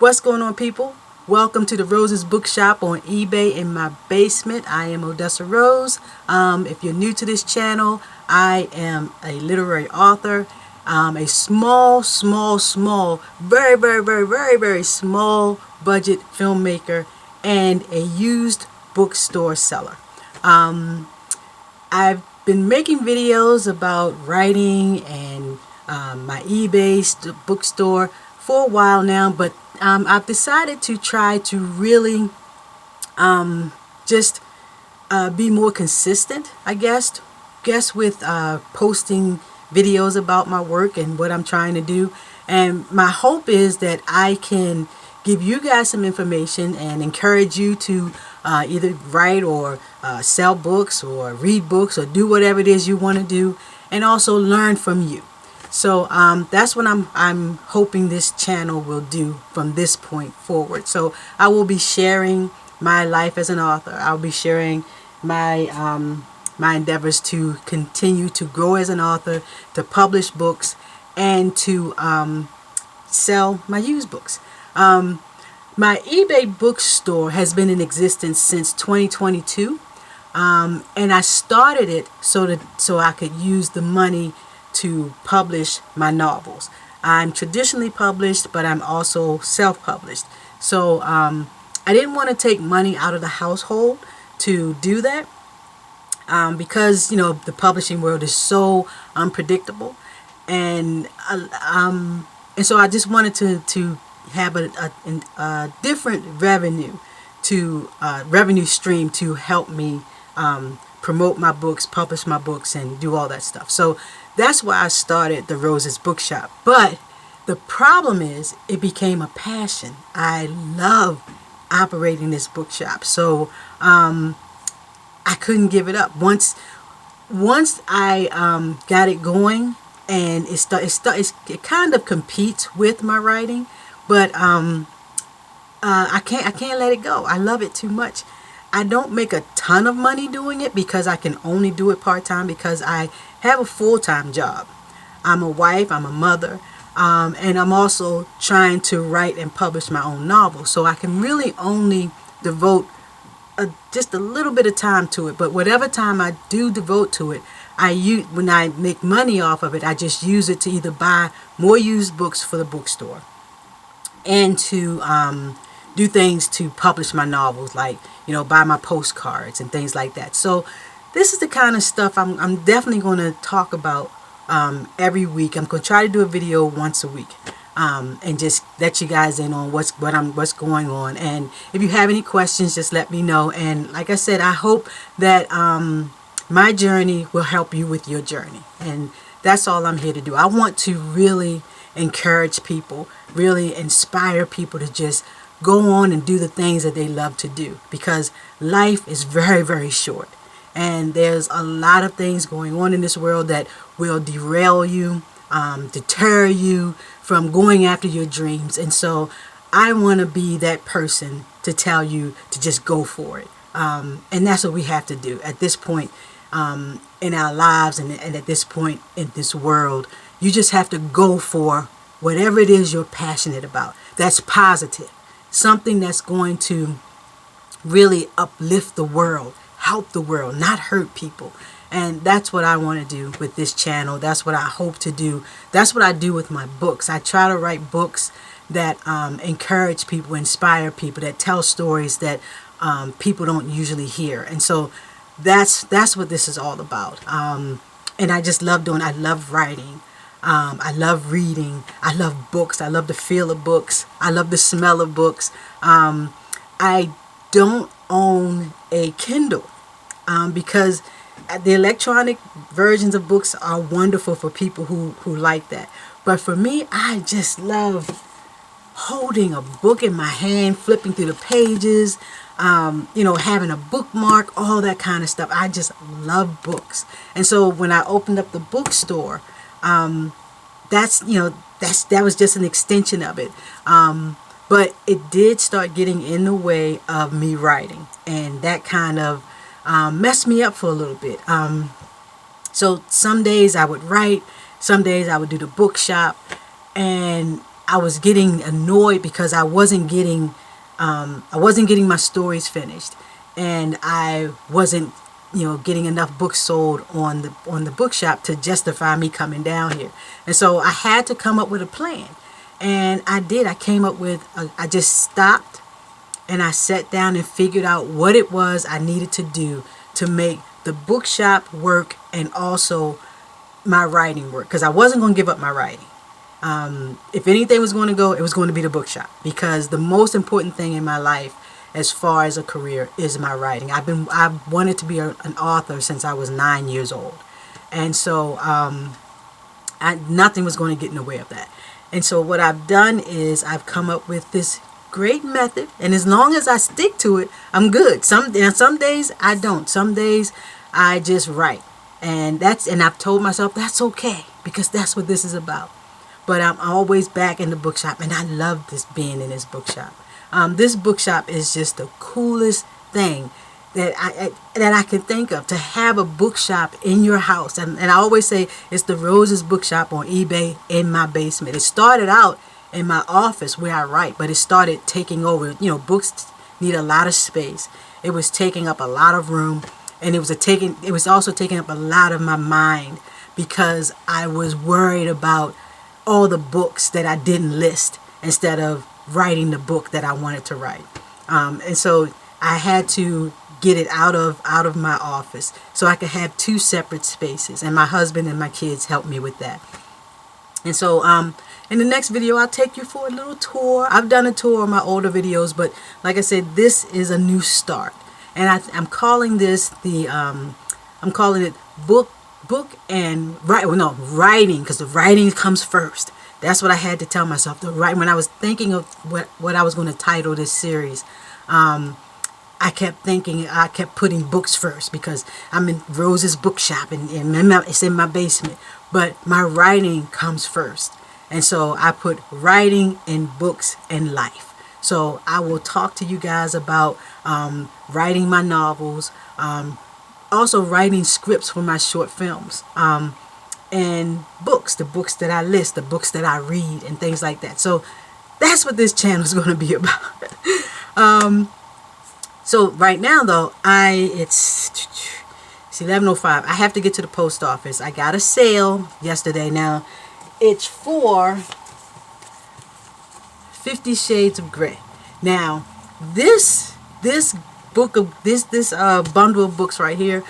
What's going on, people? Welcome to the Roses Bookshop on eBay in my basement. I am Odessa Rose. If you're new to this channel, I am a literary author, a small, very small budget filmmaker, and a used bookstore seller. I've been making videos about writing and my eBay bookstore for a while now, but I've decided to try to really just be more consistent, I guess with posting videos about my work and what I'm trying to do. And my hope is that I can give you guys some information and encourage you to either write or sell books or read books or do whatever it is you want to do, and also learn from you. So that's what I'm hoping this channel will do from this point forward. So I will be sharing my life as an author. I'll be sharing my my endeavors to continue to grow as an author, to publish books, and to sell my used books. My eBay bookstore has been in existence since 2022, and I started it so I could use the money to publish my novels. I'm traditionally published, but I'm also self-published. So I didn't want to take money out of the household to do that, because the publishing world is so unpredictable, and so I just wanted to have a different revenue stream to help me promote my books, publish my books, and do all that stuff. So that's why I started the Roses Bookshop. But the problem is, it became a passion. I love operating this bookshop, so I couldn't give it up. Once I got it going, and it kind of competes with my writing, but I can't let it go. I love it too much. I don't make a ton of money doing it because I can only do it part-time, because I have a full-time job. I'm a wife, I'm a mother, and I'm also trying to write and publish my own novel. So I can really only devote just a little bit of time to it. But whatever time I do devote to it, when I make money off of it, I just use it to either buy more used books for the bookstore, and to do things to publish my novels, like buy my postcards and things like that. So this is the kind of stuff I'm definitely going to talk about every week. I'm going to try to do a video once a week, and just let you guys in on what's going on. And if you have any questions, just let me know. And like I said, I hope that my journey will help you with your journey. And that's all I'm here to do. I want to really encourage people, really inspire people to just go on and do the things that they love to do, because life is very short, and there's a lot of things going on in this world that will derail you, deter you from going after your dreams. And so I want to be that person to tell you to just go for it, and that's what we have to do at this point in our lives, and at this point in this world. You just have to go for whatever it is you're passionate about, that's positive, something that's going to really uplift the world, help the world, not hurt people. And that's what I want to do with this channel. That's what I hope to do. That's what I do with my books. I try to write books that encourage people, inspire people, that tell stories that people don't usually hear. And so that's what this is all about. And I just love doing. I love writing. I love reading. I love books. I love the feel of books. I love the smell of books. I don't own a Kindle because the electronic versions of books are wonderful for people who like that. But for me, I just love holding a book in my hand, flipping through the pages, having a bookmark, all that kind of stuff. I just love books. And so when I opened up the bookstore, that was just an extension of it. But it did start getting in the way of me writing, and that kind of messed me up for a little bit. So some days I would write, some days I would do the bookshop, and I was getting annoyed because I wasn't getting my stories finished, and I wasn't, getting enough books sold on the bookshop to justify me coming down here. And so I had to come up with a plan, and I did. I came up with. I just stopped, and I sat down and figured out what it was I needed to do to make the bookshop work and also my writing work, because I wasn't going to give up my writing. If anything was going to go, it was going to be the bookshop, because the most important thing in my life as far as a career is my writing. I've wanted to be an author since I was 9 years old. And so nothing was going to get in the way of that. And so what I've done is I've come up with this great method, and as long as I stick to it, I'm good. Some days I don't. Some days I just write. And I've told myself that's okay, because that's what this is about. But I'm always back in the bookshop, and I love being in this bookshop. This bookshop is just the coolest thing that I can think of, to have a bookshop in your house. And I always say it's the Roses Bookshop on eBay in my basement. It started out in my office where I write, but it started taking over. Books need a lot of space. It was taking up a lot of room, and it was also taking up a lot of my mind, because I was worried about all the books that I didn't list instead of writing the book that I wanted to write. And so I had to get it out of my office so I could have two separate spaces, and my husband and my kids helped me with that. And so in the next video, I'll take you for a little tour. I've done a tour of my older videos, but like I said, this is a new start, and I'm calling this I'm calling it book and writing, because the writing comes first. That's what I had to tell myself. When I was thinking of what I was going to title this series, I kept putting books first, because I'm in Rose's bookshop, and it's in my basement. But my writing comes first. And so I put writing and books and life. So I will talk to you guys about writing my novels, also writing scripts for my short films, and the books that I list, the books that I read, and things like that. So that's what this channel is going to be about. So right now, though, it's 11:05. I have to get to the post office. I got a sale yesterday. Now it's for 50 Shades of Grey. Now this bundle of books right here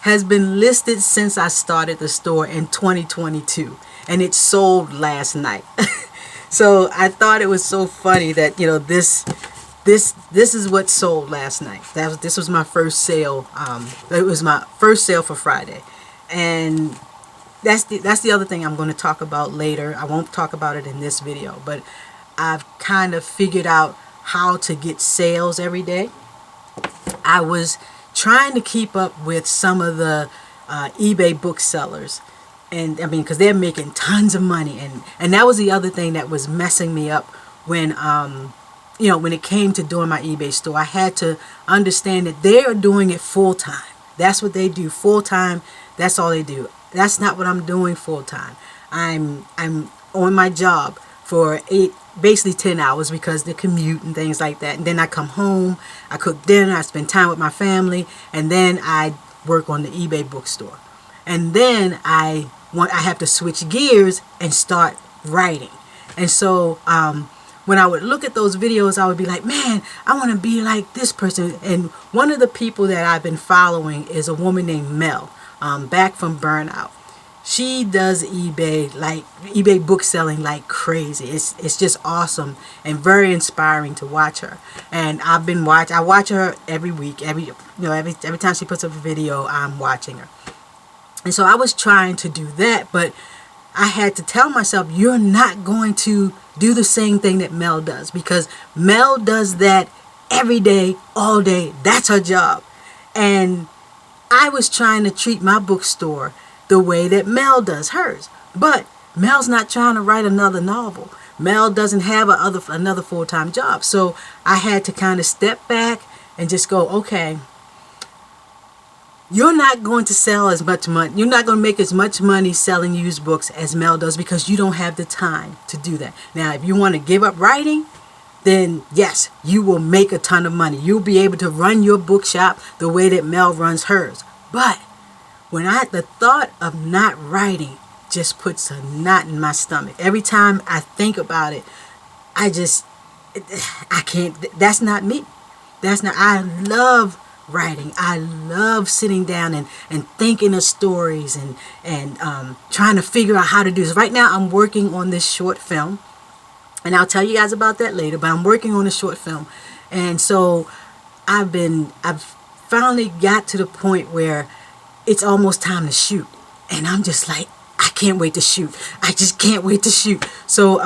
has been listed since I started the store in 2022, and it sold last night. So I thought it was so funny that this is what sold last night. This was my first sale. It was my first sale for Friday, and that's the other thing I'm going to talk about later. I won't talk about it in this video, but I've kind of figured out how to get sales every day. I was trying to keep up with some of the eBay booksellers, and I mean, because they're making tons of money, and that was the other thing that was messing me up when when it came to doing my eBay store. I had to understand that they are doing it full time. That's what they do, full time. That's all they do. That's not what I'm doing full time. I'm on my job for basically 10 hours, because the commute and things like that. And then I come home, I cook dinner, I spend time with my family, and then I work on the eBay bookstore. And then I have to switch gears and start writing. And so when I would look at those videos, I would be like, man, I want to be like this person. And one of the people that I've been following is a woman named Mel, back from Burnout. She does eBay book selling like crazy. It's just awesome and very inspiring to watch her. And I watch her every week. Every time she puts up a video, I'm watching her. And so I was trying to do that, but I had to tell myself, you're not going to do the same thing that Mel does, because Mel does that every day, all day. That's her job. And I was trying to treat my bookstore the way that Mel does hers. But Mel's not trying to write another novel. Mel doesn't have another full-time job. So I had to kind of step back and just go, okay, you're not going to sell as much money. You're not going to make as much money selling used books as Mel does because you don't have the time to do that. Now, if you want to give up writing, then yes, you will make a ton of money. You'll be able to run your bookshop the way that Mel runs hers. But the thought of not writing just puts a knot in my stomach. Every time I think about it, I can't. That's not me. I love writing. I love sitting down and thinking of stories and trying to figure out how to do this. Right now, I'm working on this short film, and I'll tell you guys about that later. But I'm working on a short film, and so I've finally got to the point where it's almost time to shoot, and I'm just like, I can't wait to shoot. I just can't wait to shoot. So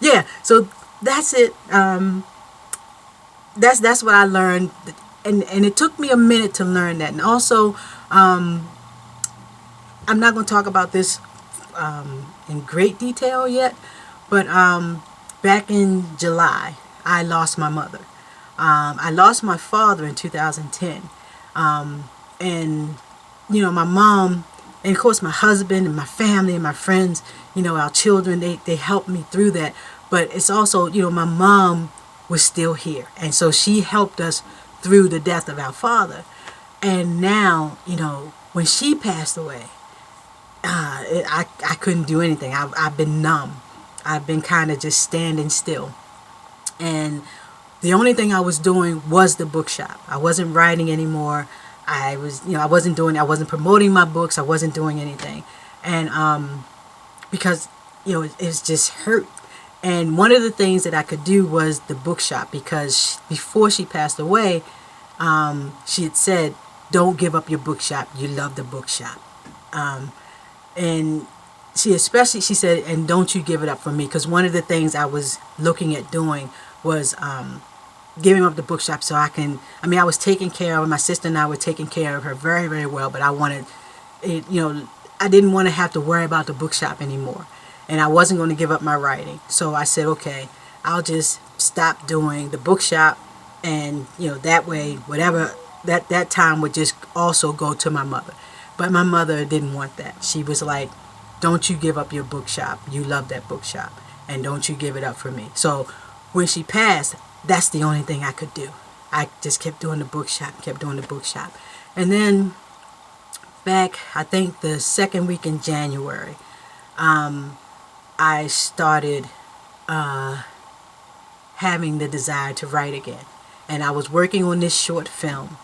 yeah, so that's it. That's what I learned, and it took me a minute to learn that. And also, I'm not going to talk about this in great detail yet, but back in July, I lost my mother. I lost my father in 2010, and my mom, and of course my husband and my family and my friends, our children, they helped me through that. But it's also, my mom was still here, and so she helped us through the death of our father. And now, when she passed away, I couldn't do anything. I've been numb. I've been kind of just standing still. And the only thing I was doing was the bookshop. I wasn't writing anymore. I wasn't promoting my books. I wasn't doing anything. And because, it was just hurt. And one of the things that I could do was the bookshop, because before she passed away, she had said, don't give up your bookshop. You love the bookshop. And she said, and don't you give it up for me. Because one of the things I was looking at doing was giving up the bookshop so I was taking care of her. My sister and I were taking care of her very, very well. But I wanted, I didn't want to have to worry about the bookshop anymore. And I wasn't going to give up my writing. So I said, okay, I'll just stop doing the bookshop. And, that way, whatever, that time would just also go to my mother. But my mother didn't want that. She was like, don't you give up your bookshop. You love that bookshop. And don't you give it up for me. So when she passed, that's the only thing I could do. I just kept doing the bookshop. And then back, I think the second week in January, I started having the desire to write again. And I was working on this short film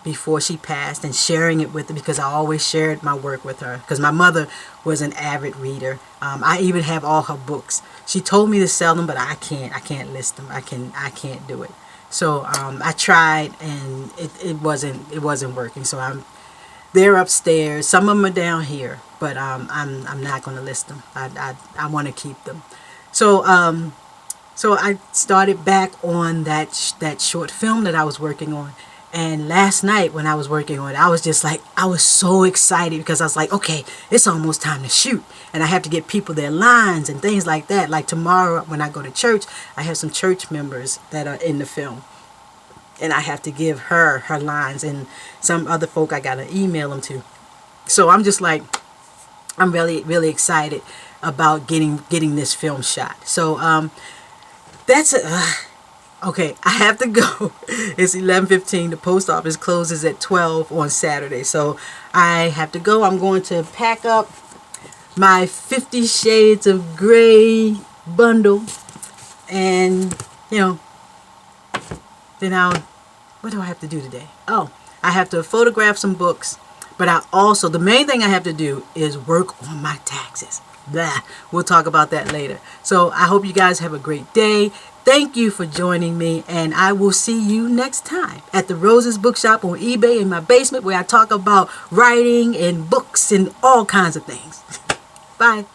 before she passed and sharing it with her, because I always shared my work with her, because my mother was an avid reader. I even have all her books. She told me to sell them, but I can't list them. I can't do it. So I tried, and it wasn't working. So they're upstairs. Some of them are down here, but I'm not going to list them. I want to keep them. So I started back on that short film that I was working on. And last night when I was working on it, I was just like, I was so excited, because I was like, okay, it's almost time to shoot. And I have to get people their lines and things like that. Like tomorrow when I go to church, I have some church members that are in the film. And I have to give her lines, and some other folk I got to email them to. So I'm just like, I'm really, really excited about getting this film shot. So that's it. Okay, I have to go. It's 11:15. The post office closes at 12 on Saturday. So I have to go. I'm going to pack up my 50 Shades of Grey bundle. And, then what do I have to do today? Oh, I have to photograph some books. But the main thing I have to do is work on my taxes. Blah. We'll talk about that later. So I hope you guys have a great day. Thank you for joining me, and I will see you next time at the Roses Bookshop on eBay in my basement, where I talk about writing and books and all kinds of things. Bye.